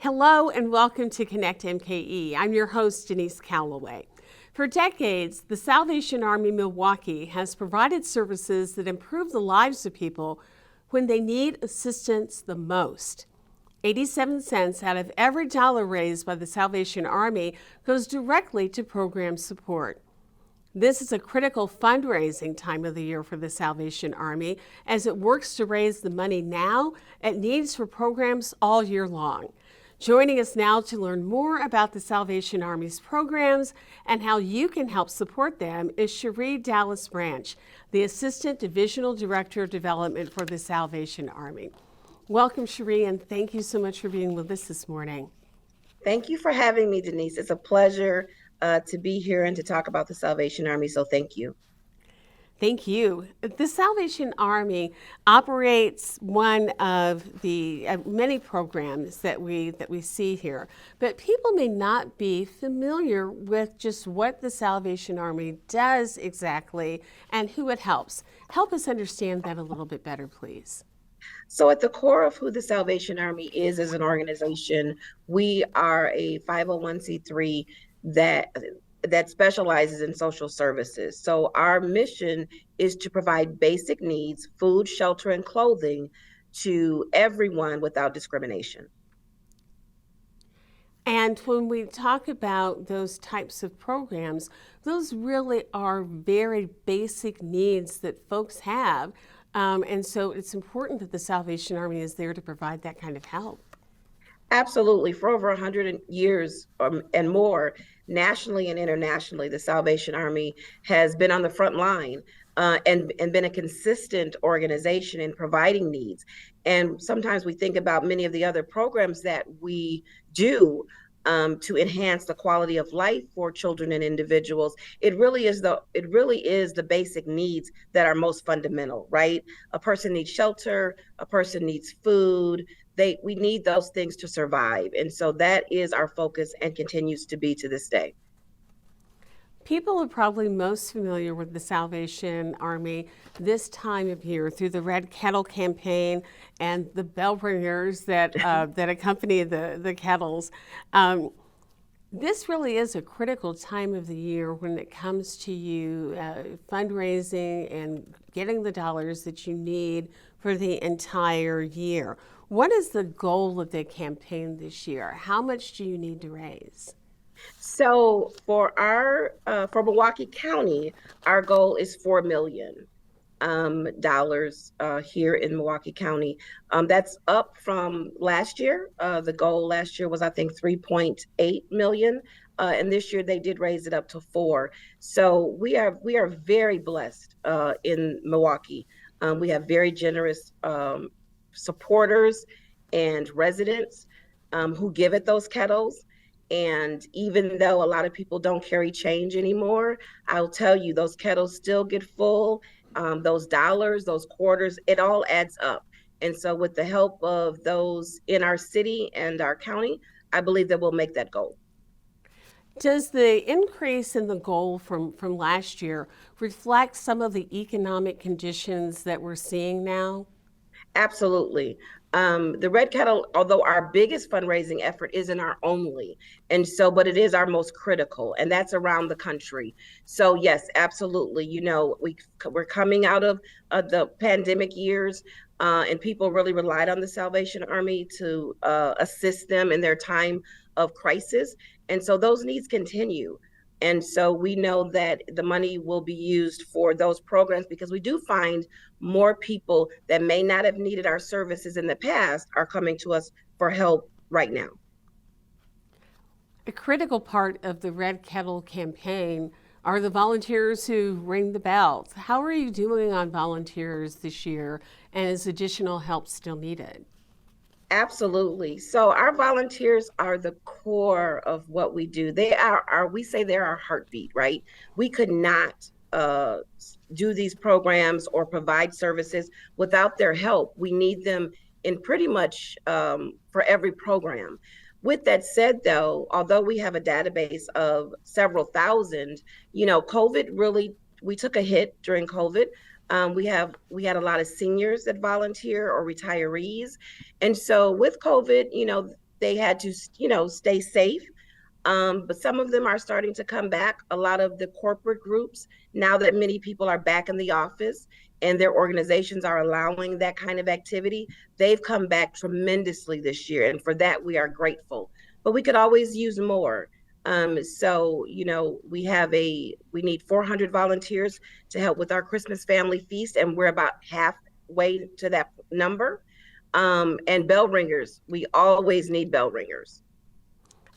Hello and welcome to Connect MKE. I'm your host, Denise Callaway. For decades, the Salvation Army Milwaukee has provided services that improve the lives of people when they need assistance the most. 87 cents out of every dollar raised by the Salvation Army goes directly to program support. This is a critical fundraising time of the year for the Salvation Army as it works to raise the money now it needs for programs all year long. Joining us now to learn more about the Salvation Army's programs and how you can help support them is Sheree Dallas Branch, the Assistant Divisional Director of Development for the Salvation Army. Welcome, Sheree, and thank you so much for being with us this morning. Thank you for having me, Denise. It's a pleasure to be here and to talk about the Salvation Army, so thank you. Thank you. The Salvation Army operates one of the many programs that we see here, but people may not be familiar with just what the Salvation Army does exactly and who it helps. Help us understand that a little bit better, please. So at the core of who the Salvation Army is as an organization, we are a 501c3 that specializes in social services. So our mission is to provide basic needs, food, shelter, and clothing to everyone without discrimination. And when we talk about those types of programs, those really are very basic needs that folks have. And so it's important that the Salvation Army is there to provide that kind of help. Absolutely. For over 100 years and more, nationally and internationally, the Salvation Army has been on the front line and been a consistent organization in providing needs. And sometimes we think about many of the other programs that we do to enhance the quality of life for children and individuals. It really is the basic needs that are most fundamental, right? A person needs shelter, a person needs food. We need those things to survive. And so that is our focus and continues to be to this day. People are probably most familiar with the Salvation Army this time of year through the Red Kettle campaign and the bell ringers that accompany the kettles. This really is a critical time of the year when it comes to you fundraising and getting the dollars that you need for the entire year. What is the goal of the campaign this year? How much do you need to raise? So for Milwaukee County, our goal is $4 million dollars here in Milwaukee County. That's up from last year. The goal last year was, I think, 3.8 million. And this year they did raise it up to 4. So we are very blessed in Milwaukee. We have very generous supporters and residents who give at those kettles. And even though a lot of people don't carry change anymore, I'll tell you, those kettles still get full. Those dollars, those quarters, it all adds up. And so with the help of those in our city and our county, I believe that we'll make that goal. Does the increase in the goal from last year reflect some of the economic conditions that we're seeing now? Absolutely. The Red Kettle, although our biggest fundraising effort isn't our only, but it is our most critical, and that's around the country. So yes, absolutely. You know, we're coming out of the pandemic years, and people really relied on the Salvation Army to assist them in their time of crisis, and so those needs continue. And so we know that the money will be used for those programs because we do find more people that may not have needed our services in the past are coming to us for help right now. A critical part of the Red Kettle campaign are the volunteers who ring the bells. How are you doing on volunteers this year, and is additional help still needed? Absolutely. So our volunteers are the core of what we do. We say they're our heartbeat, right? We could not do these programs or provide services without their help. We need them in pretty much for every program. With that said, though, although we have a database of several thousand, we took a hit during COVID. We had a lot of seniors that volunteer or retirees. And so with COVID, they had to, stay safe. But some of them are starting to come back. A lot of the corporate groups, now that many people are back in the office and their organizations are allowing that kind of activity, they've come back tremendously this year. And for that, we are grateful. But we could always use more. So, we need 400 volunteers to help with our Christmas family feast, and we're about halfway to that number. And bell ringers, we always need bell ringers.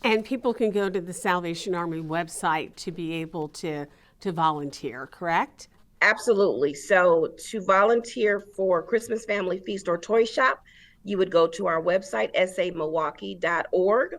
And people can go to the Salvation Army website to be able to volunteer, correct? Absolutely. So to volunteer for Christmas Family Feast or Toy Shop, you would go to our website, samilwaukee.org.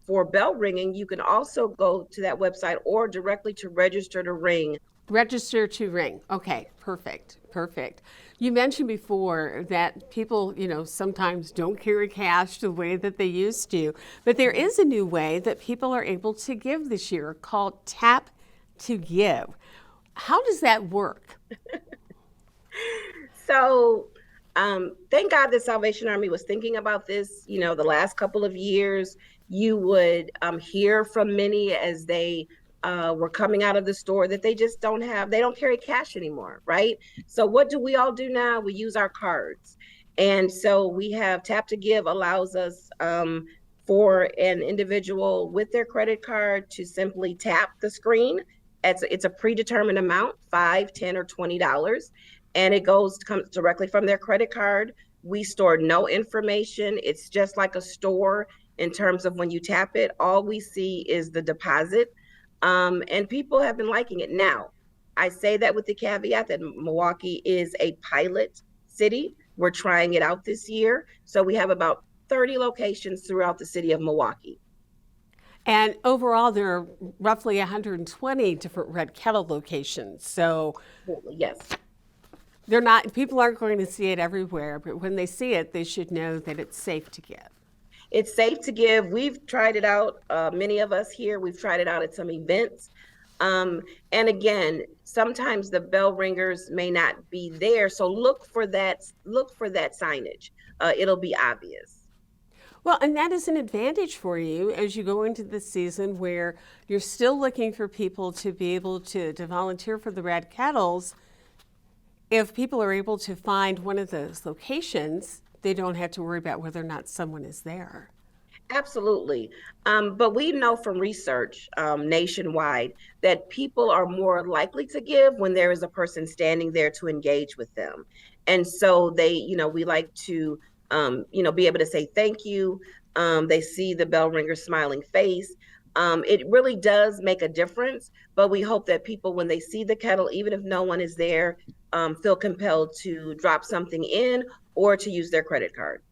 For bell ringing, you can also go to that website or directly to register to ring. Register to ring. Okay, perfect, perfect. You mentioned before that people, sometimes don't carry cash the way that they used to, but there is a new way that people are able to give this year called Tap to Give. How does that work? So, thank God the Salvation Army was thinking about this, the last couple of years. You would hear from many as they were coming out of the store that they just they don't carry cash anymore, right? So what do we all do now? We use our cards. And so we have Tap to Give allows us for an individual with their credit card to simply tap the screen. It's a predetermined amount, $5, $10, or $20, and it comes directly from their credit card. We store no information. It's just like a store in terms of when you tap it, all we see is the deposit. And people have been liking it. Now, I say that with the caveat that Milwaukee is a pilot city. We're trying it out this year. So we have about 30 locations throughout the city of Milwaukee. And overall, there are roughly 120 different Red Kettle locations. So yes, people aren't going to see it everywhere, but when they see it, they should know that it's safe to give. It's safe to give. We've tried it out. Many of us here, we've tried it out at some events. And again, sometimes the bell ringers may not be there. So look for that signage. It'll be obvious. Well, and that is an advantage for you as you go into the season where you're still looking for people to be able to volunteer for the Red Kettles. If people are able to find one of those locations, they don't have to worry about whether or not someone is there. Absolutely. But we know from research nationwide that people are more likely to give when there is a person standing there to engage with them. And so we like to, be able to say thank you. They see the bell ringer's smiling face. It really does make a difference, but we hope that people, when they see the kettle, even if no one is there, feel compelled to drop something in or to use their credit card.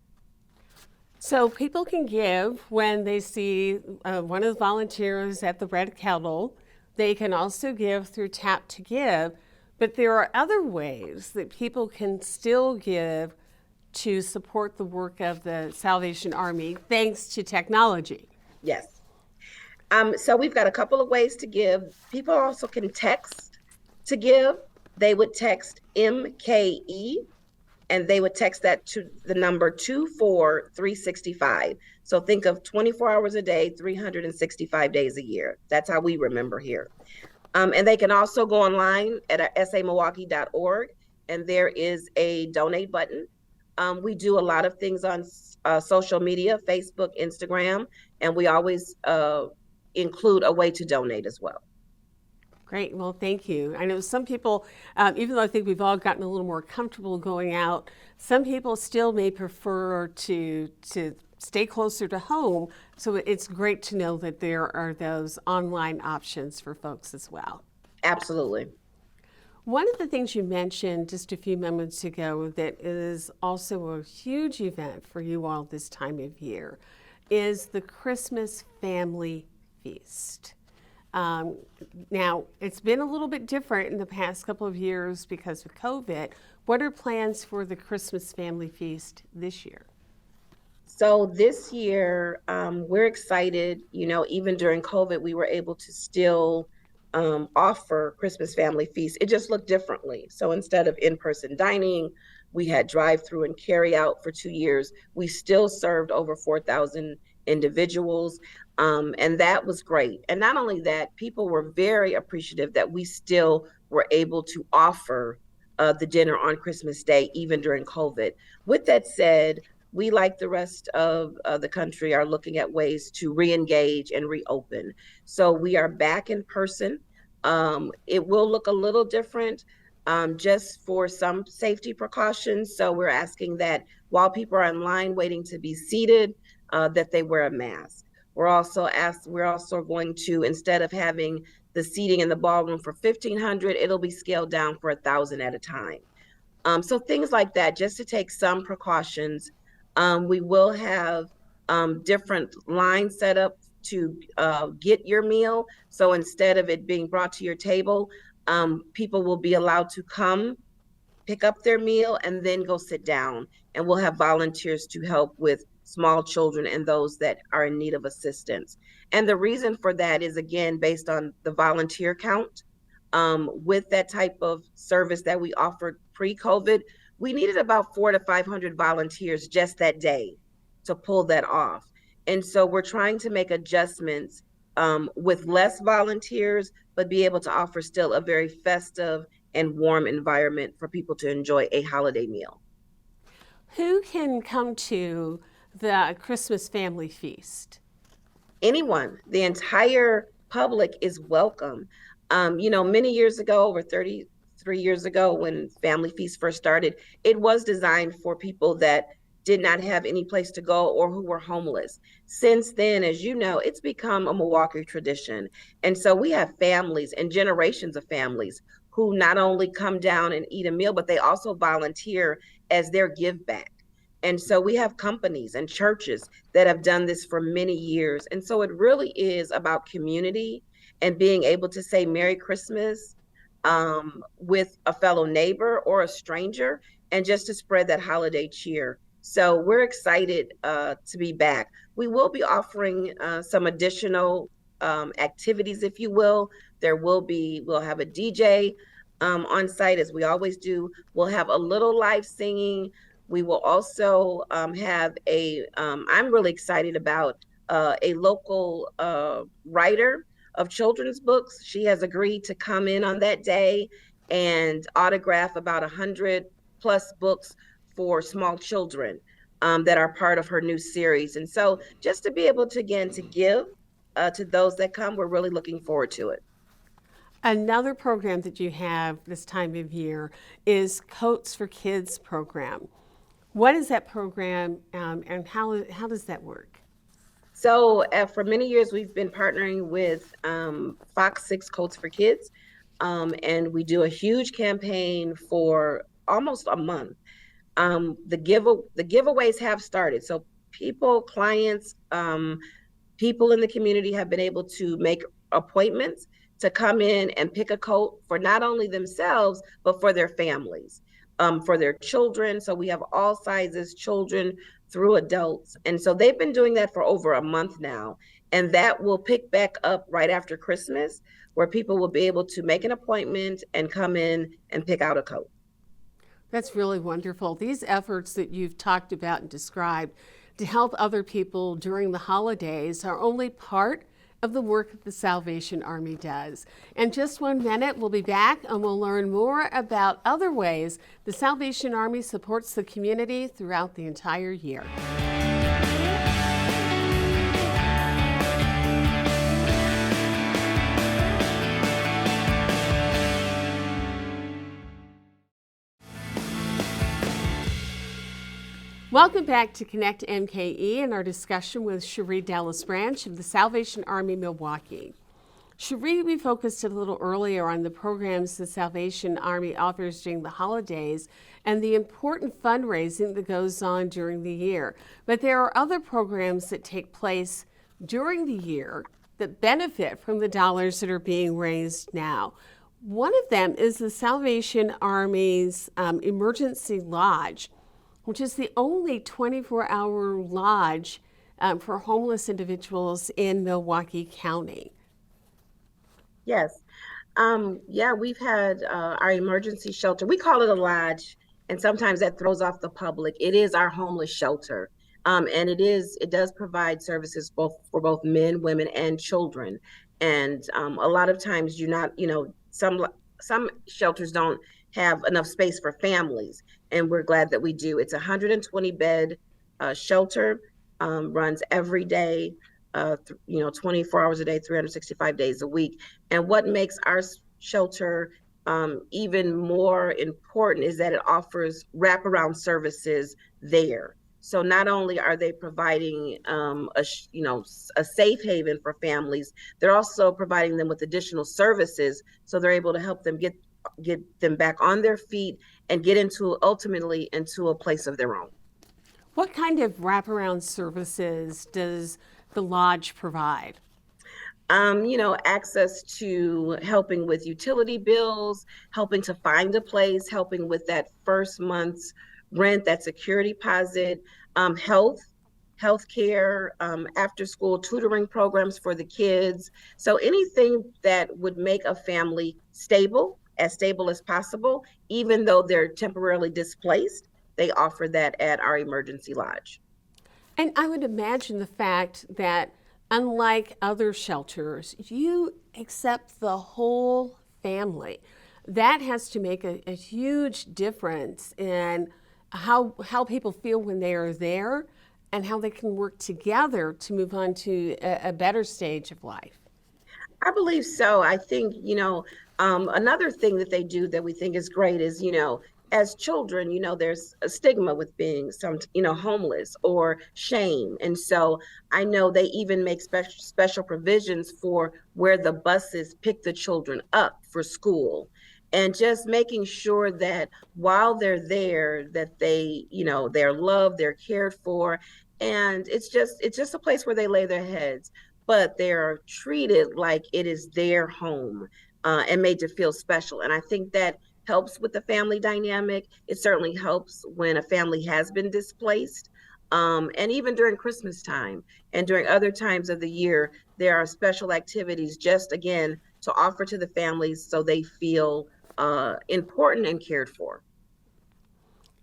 So people can give when they see one of the volunteers at the Red Kettle. They can also give through Tap to Give, but there are other ways that people can still give to support the work of the Salvation Army thanks to technology. Yes. So we've got a couple of ways to give. People also can text to give. They would text MKE and they would text that to the number 24365. So think of 24 hours a day, 365 days a year. That's how we remember here. And they can also go online at samilwaukee.org, and there is a donate button. We do a lot of things on social media, Facebook, Instagram, and we always include a way to donate as well. Great. Well, thank you. I know some people, even though I think we've all gotten a little more comfortable going out, some people still may prefer to stay closer to home. So it's great to know that there are those online options for folks as well. Absolutely. One of the things you mentioned just a few moments ago that is also a huge event for you all this time of year is the Christmas Family Feast. Now, it's been a little bit different in the past couple of years because of COVID. What are plans for the Christmas Family Feast this year? So this year, we're excited. Even during COVID, we were able to still offer Christmas Family Feast. It just looked differently. So instead of in-person dining, we had drive-through and carry out for 2 years. We still served over 4,000 individuals. And that was great. And not only that, people were very appreciative that we still were able to offer the dinner on Christmas Day, even during COVID. With that said, we, like the rest of the country, are looking at ways to re-engage and reopen. So we are back in person. It will look a little different just for some safety precautions. So we're asking that while people are in line waiting to be seated, that they wear a mask. We're also going to, instead of having the seating in the ballroom for 1,500, it'll be scaled down for 1,000 at a time. So things like that, just to take some precautions. We will have different lines set up to get your meal. So instead of it being brought to your table, people will be allowed to come pick up their meal and then go sit down. And we'll have volunteers to help with small children and those that are in need of assistance. And the reason for that is, again, based on the volunteer count. With that type of service that we offered pre-COVID, we needed about 400 to 500 volunteers just that day to pull that off. And so we're trying to make adjustments with less volunteers, but be able to offer still a very festive and warm environment for people to enjoy a holiday meal. Who can come to the Christmas family feast? Anyone, the entire public is welcome. Many years ago, over 33 years ago, when Family Feast first started, it was designed for people that did not have any place to go or who were homeless. Since then, as you know, it's become a Milwaukee tradition. And so we have families and generations of families who not only come down and eat a meal, but they also volunteer as their give back. And so we have companies and churches that have done this for many years. And so it really is about community and being able to say Merry Christmas with a fellow neighbor or a stranger, and just to spread that holiday cheer. So we're excited to be back. We will be offering some additional activities, if you will. We'll have a DJ on site, as we always do. We'll have a little live singing. We will also have I'm really excited about a local writer of children's books. She has agreed to come in on that day and autograph about 100 plus books for small children that are part of her new series. And so just to be able to, again, to give to those that come, we're really looking forward to it. Another program that you have this time of year is Coats for Kids program. What is that program and how does that work? So for many years, we've been partnering with Fox 6 Coats for Kids, and we do a huge campaign for almost a month. The giveaways have started. So clients, people in the community have been able to make appointments to come in and pick a coat for not only themselves, but for their families, for their children. So we have all sizes, children through adults. And so they've been doing that for over a month now. And that will pick back up right after Christmas, where people will be able to make an appointment and come in and pick out a coat. That's really wonderful. These efforts that you've talked about and described to help other people during the holidays are only part of the work that the Salvation Army does. In just 1 minute, we'll be back and we'll learn more about other ways the Salvation Army supports the community throughout the entire year. Welcome back to Connect MKE and our discussion with Sheree Dallas Branch of the Salvation Army Milwaukee. Sheree, we focused a little earlier on the programs the Salvation Army offers during the holidays and the important fundraising that goes on during the year. But there are other programs that take place during the year that benefit from the dollars that are being raised now. One of them is the Salvation Army's Emergency Lodge, which is the only 24-hour lodge for homeless individuals in Milwaukee County. Yes. We've had our emergency shelter. We call it a lodge, and sometimes that throws off the public. It is our homeless shelter. And it does provide services both for both men, women, and children. And a lot of times you're not, some shelters don't have enough space for families, and we're glad that we do. It's a 120 bed shelter, runs every day, 24 hours a day, 365 days a week. And what makes our shelter even more important is that it offers wraparound services there. So not only are they providing a safe haven for families, they're also providing them with additional services, so they're able to help them get them back on their feet and get ultimately into a place of their own. What kind of wraparound services does the lodge provide? Access to helping with utility bills, helping to find a place, helping with that first month's rent, that security deposit, health care, after school tutoring programs for the kids. So anything that would make a family as stable as possible, even though they're temporarily displaced, they offer that at our emergency lodge. And I would imagine the fact that, unlike other shelters, you accept the whole family. That has to make a huge difference in how people feel when they are there and how they can work together to move on to a better stage of life. I believe so. I think, another thing that they do that we think is great is, as children, there's a stigma with being homeless or shame. And so I know they even make special provisions for where the buses pick the children up for school, and just making sure that while they're there, that they're loved, they're cared for. And it's just a place where they lay their heads, but they're treated like it is their home, and made to feel special. And I think that helps with the family dynamic. It certainly helps when a family has been displaced. And even during Christmas time and during other times of the year, there are special activities just again to offer to the families so they feel important and cared for.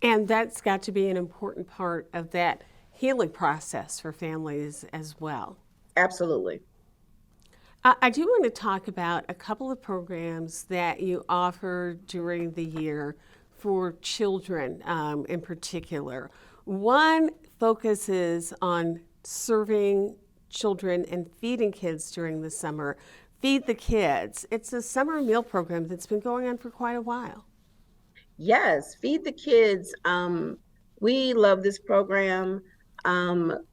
And that's got to be an important part of that healing process for families as well. Absolutely. I do want to talk about a couple of programs that you offer during the year for children in particular. One focuses on serving children and feeding kids during the summer. Feed the Kids. It's a summer meal program that's been going on for quite a while. Yes, Feed the Kids. We love this program.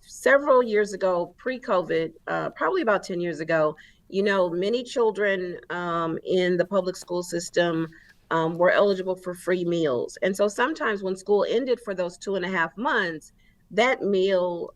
Several years ago, pre-COVID, probably about 10 years ago, many children in the public school system were eligible for free meals. And so sometimes when school ended for those 2.5 months, that meal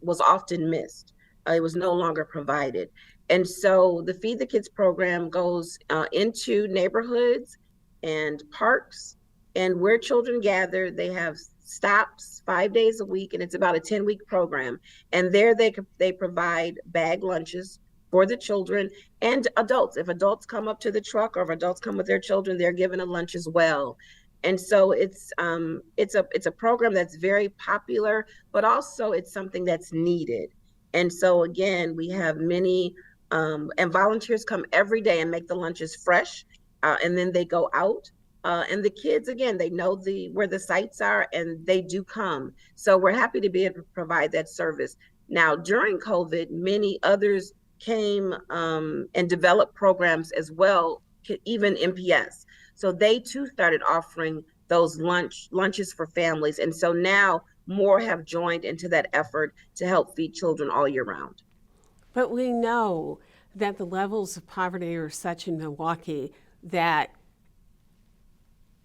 was often missed. It was no longer provided. And so the Feed the Kids program goes into neighborhoods and parks and where children gather. They have stops 5 days a week, and it's about a 10-week program. And there they provide bag lunches for the children and adults. If adults come up to the truck or if adults come with their children, they're given a lunch as well. And so it's a program that's very popular, but also it's something that's needed. And so again, we have many and volunteers come every day and make the lunches fresh, and then they go out. And the kids, again, they know where the sites are, and they do come. So we're happy to be able to provide that service. Now, during COVID, many others came and developed programs as well, even MPS. So they too started offering those lunches for families. And so now more have joined into that effort to help feed children all year round. But we know that the levels of poverty are such in Milwaukee that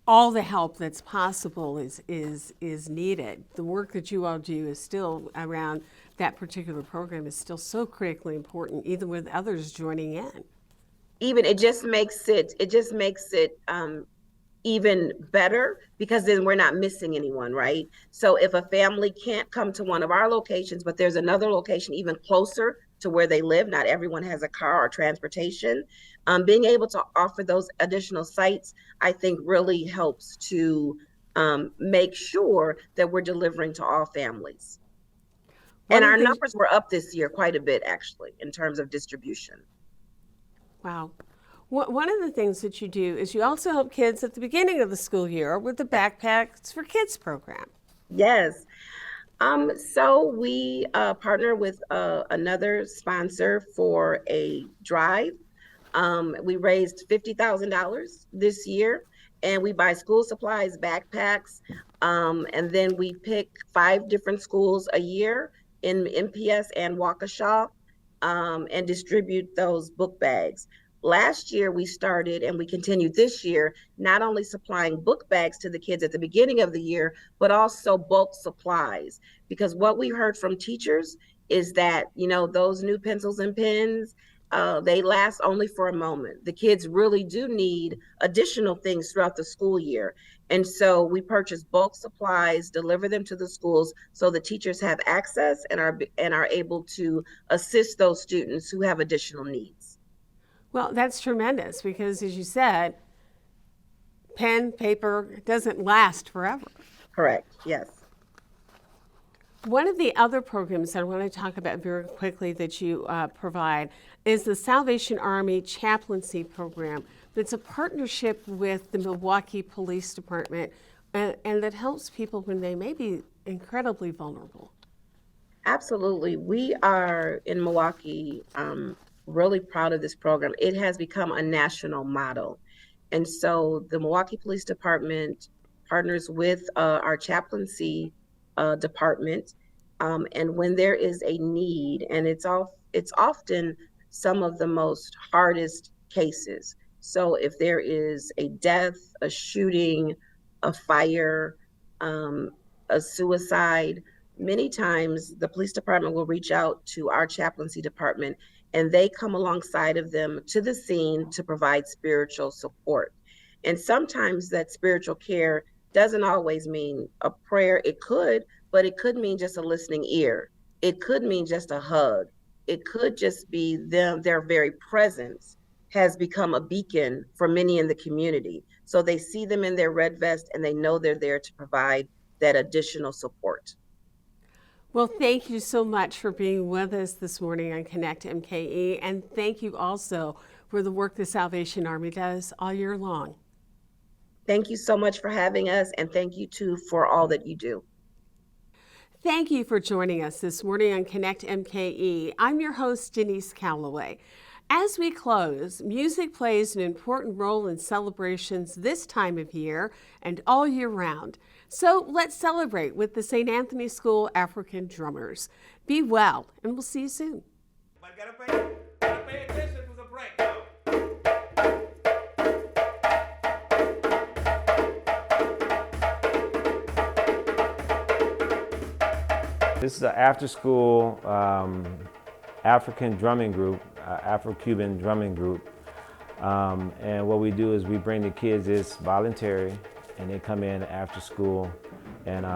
all the help that's possible is needed. The work that you all do is still around that particular program is still so critically important, even with others joining in. Even it just makes it even better, because then we're not missing anyone, right? So if a family can't come to one of our locations, but there's another location even closer to where they live, not everyone has a car or transportation, being able to offer those additional sites, I think really helps to make sure that we're delivering to all families. And One of our the things, numbers were up this year quite a bit, actually, in terms of distribution. wow. One of the things that you do is you also help kids at the beginning of the school year with the Backpacks for Kids program. Yes. So we partner with another sponsor for a drive. We raised $50,000 this year, and we buy school supplies, backpacks, and then we pick 5 different schools a year in MPS and Waukesha, and distribute those book bags. Last year, we started and we continued this year, not only supplying book bags to the kids at the beginning of the year, but also bulk supplies. Because what we heard from teachers is that, those new pencils and pens, they last only for a moment. The kids really do need additional things throughout the school year. And so we purchase bulk supplies, deliver them to the schools so the teachers have access and are able to assist those students who have additional needs. Well, that's tremendous because, as you said, pen, paper doesn't last forever. Correct. Yes. One of the other programs that I want to talk about very quickly that you provide is the Salvation Army Chaplaincy Program. It's a partnership with the Milwaukee Police Department and that helps people when they may be incredibly vulnerable. Absolutely. We are in Milwaukee really proud of this program. It has become a national model. And so the Milwaukee Police Department partners with our chaplaincy department. And when there is a need, and it's often some of the most hardest cases. So if there is a death, a shooting, a fire, a suicide, many times the police department will reach out to our chaplaincy department and they come alongside of them to the scene to provide spiritual support. And sometimes that spiritual care doesn't always mean a prayer. It could, but it could mean just a listening ear. It could mean just a hug. It could just be their very presence has become a beacon for many in the community. So they see them in their red vest and they know they're there to provide that additional support. Well, thank you so much for being with us this morning on Connect MKE, and thank you also for the work the Salvation Army does all year long. Thank you so much for having us, and thank you too for all that you do. Thank you for joining us this morning on Connect MKE. I'm your host, Denise Callaway. As we close, music plays an important role in celebrations this time of year and all year round. So let's celebrate with the St. Anthony School African Drummers. Be well, and we'll see you soon. But gotta pay attention to the break. This is an after-school African drumming group, Afro-Cuban drumming group. And what we do is we bring the kids, it's voluntary, and they come in after school and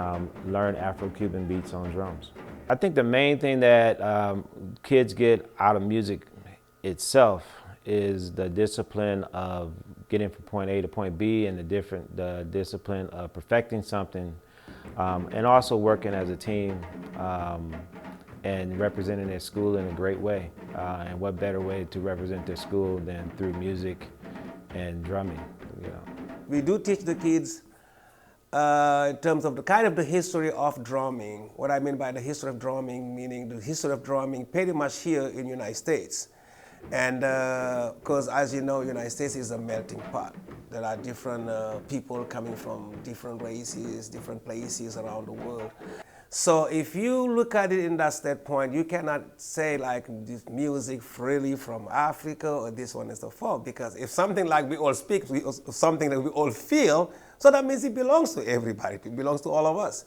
learn Afro-Cuban beats on drums. I think the main thing that kids get out of music itself is the discipline of getting from point A to point B and the discipline of perfecting something and also working as a team and representing their school in a great way. And what better way to represent their school than through music and drumming, you know. We do teach the kids in terms of the history of drumming. What I mean by the history of drumming, meaning the history of drumming pretty much here in the United States. And because as you know, United States is a melting pot. There are different people coming from different races, different places around the world. So if you look at it in that standpoint, you cannot say like this music freely from Africa or this one is the fault, because if something like we all speak, something that we all feel, so that means it belongs to everybody, it belongs to all of us.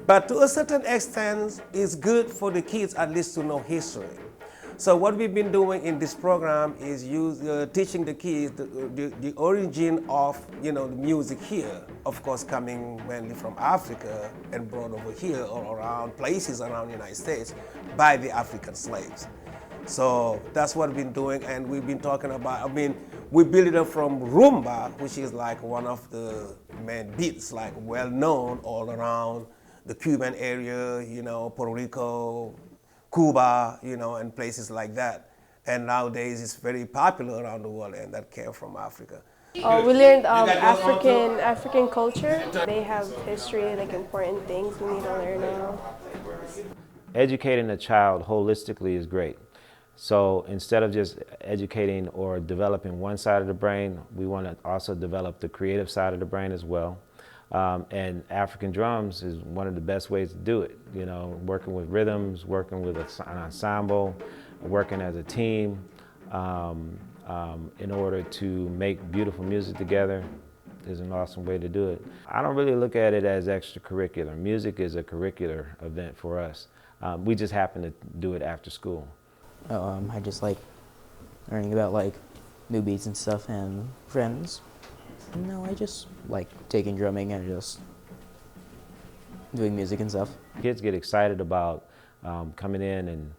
But to a certain extent, it's good for the kids at least to know history. So what we've been doing in this program is teaching the kids the origin of the music here. Of course, coming mainly from Africa and brought over here or around places around the United States by the African slaves. So that's what we've been doing, and we've been talking about. We built it up from rumba, which is like one of the main beats, like well known all around the Cuban area, you know, Puerto Rico, Cuba, you know, and places like that. And nowadays it's very popular around the world, and that came from Africa. We learned African culture. They have history, like important things we need to learn now. Educating a child holistically is great. So instead of just educating or developing one side of the brain, we want to also develop the creative side of the brain as well. And African drums is one of the best ways to do it. You know, working with rhythms, working with an ensemble, working as a team in order to make beautiful music together is an awesome way to do it. I don't really look at it as extracurricular. Music is a curricular event for us. We just happen to do it after school. I just like learning about like new beats and stuff and friends. No, I just like taking drumming and just doing music and stuff. Kids get excited about coming in and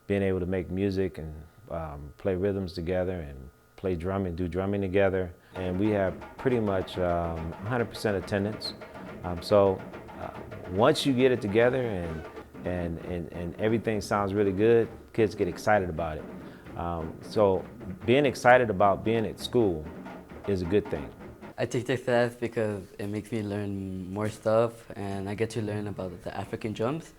being able to make music and play rhythms together and play drumming, do drumming together. And we have pretty much 100% attendance. So once you get it together and everything sounds really good, kids get excited about it. So being excited about being at school is a good thing. I take this class because it makes me learn more stuff, and I get to learn about the African drums,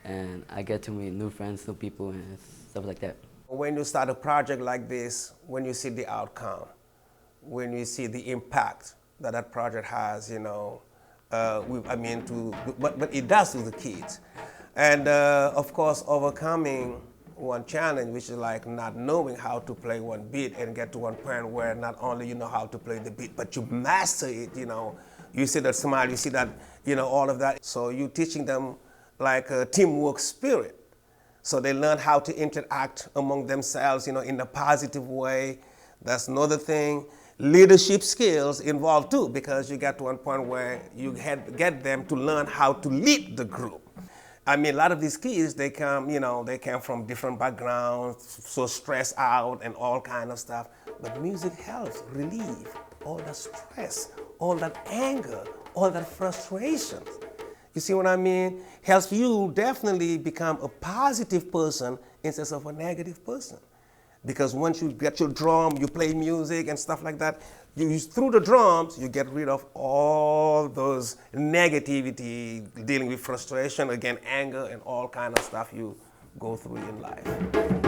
and I get to meet new friends, new people, and stuff like that. When you start a project like this, when you see the outcome, when you see the impact that that project has, you know, but it does to the kids. And of course, overcoming one challenge, which is like not knowing how to play one beat and get to one point where not only you know how to play the beat, but you master it, you know. You see that smile, you see that, you know, all of that. So you're teaching them like a teamwork spirit. So they learn how to interact among themselves, you know, in a positive way. That's another thing. Leadership skills involved too, because you get to one point where you get them to learn how to lead the group. I mean, a lot of these kids, they come, you know, they come from different backgrounds, so stressed out and all kind of stuff. But music helps relieve all that stress, all that anger, all that frustration. You see what I mean? Helps you definitely become a positive person instead of a negative person. Because once you get your drum, you play music and stuff like that, through the drums, you get rid of all those negativity, dealing with frustration, again, anger, and all kind of stuff you go through in life.